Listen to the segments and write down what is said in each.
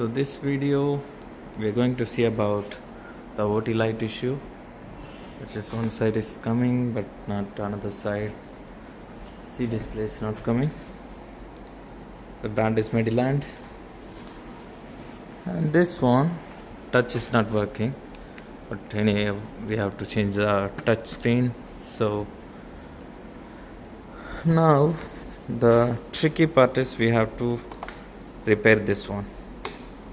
So this video we're going to see about the OT light issue, which is one side is coming but not another side. See, display is not coming. The brand is Mediland, and this one touch is not working, but anyway we have to change the touch screen. So now the tricky part is we have to repair this one.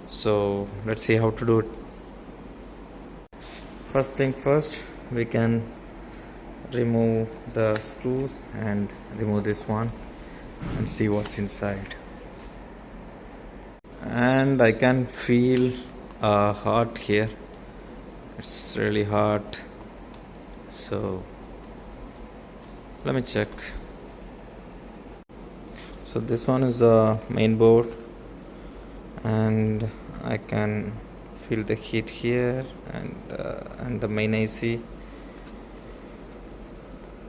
So let's see how to do it. First thing first, we can remove the screws and remove this one and see what's inside. And I can feel hot here. It's really hot. So let me check. So this one is the main board, and I can feel the heat here and the main AC.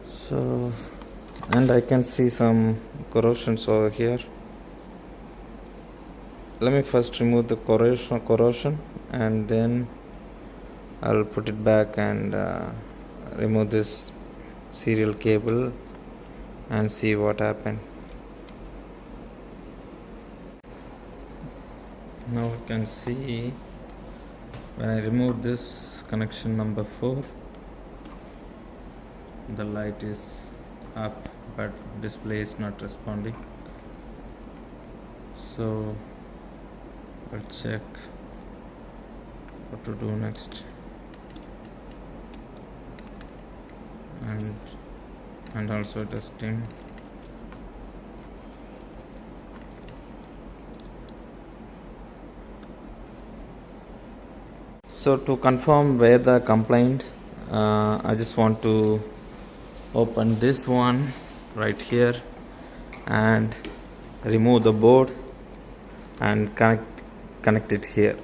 So, and I can see some corrosions over here. Let me first remove the corrosion and then I'll put it back and remove this serial cable and see what happened. Now you can see when I remove this connection number 4, the light is up but display is not responding. So let's check what to do next. And also testing. So to confirm where the complaint, I just want to open this one right here and remove the board and connect it here,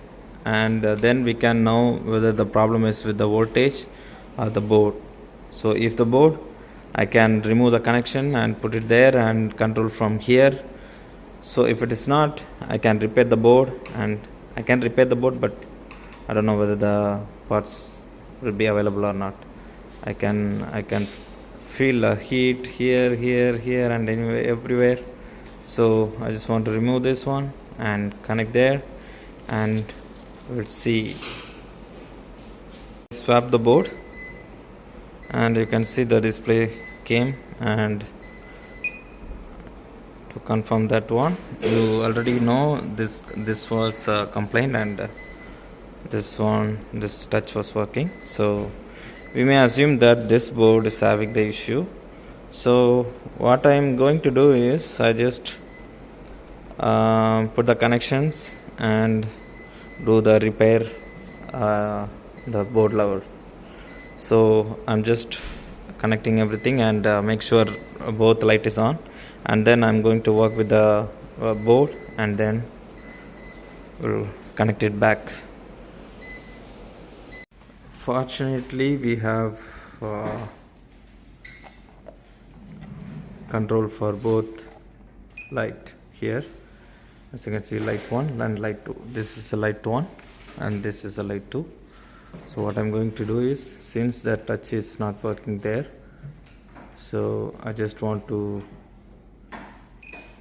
and then we can know whether the problem is with the voltage or the board. So if the board, I can remove the connection and put it there and control from here. So if it is not, I can repair the board, and I can repair the board, but I don't know whether the parts will be available or not. I can feel the heat here and anywhere, everywhere. So I just want to remove this one and connect there, and we'll see. Swap the board, and you can see the display came. And to confirm that one, you already know this was a complaint, and this touch was working. So we may assume that this board is having the issue. So what I'm going to do is I just put the connections and do the repair the board level. So I'm just connecting everything and make sure both light is on, and then I'm going to work with the board, and then we'll connect it back. Fortunately, we have control for both light here. As you can see, light 1 and light 2. This is a light 1 and this is a light 2. So what I'm going to do is, since the touch is not working there, so I just want to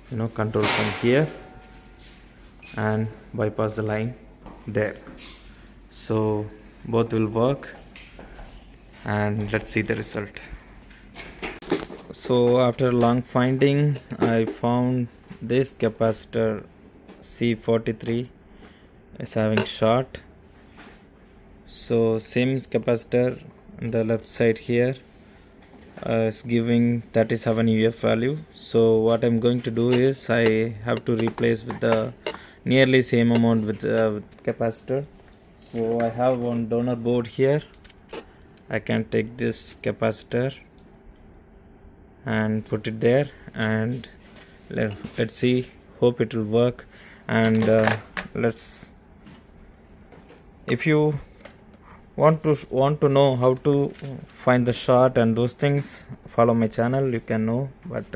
control from here and bypass the line there. So both will work, and let's see the result. So after long finding, I found this capacitor C43 is having short. So same capacitor on the left side here is giving 37 UF value. So what I'm going to do is I have to replace with the nearly same amount with capacitor. So I have one donor board here. I can take this capacitor and put it there, and let's see, hope it will work. And if you want to know how to find the short and those things, follow my channel, you can know. But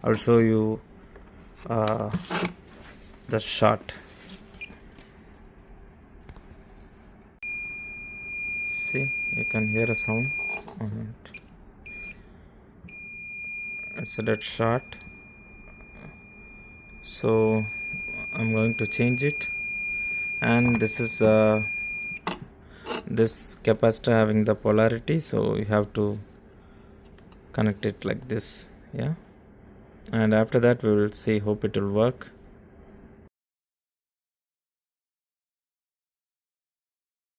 I'll show you the short. see, you can hear a sound and it's a dead short. So I'm going to change it, and this is this capacitor having the polarity, so you have to connect it like this. Yeah, and after that we will see, hope it will work.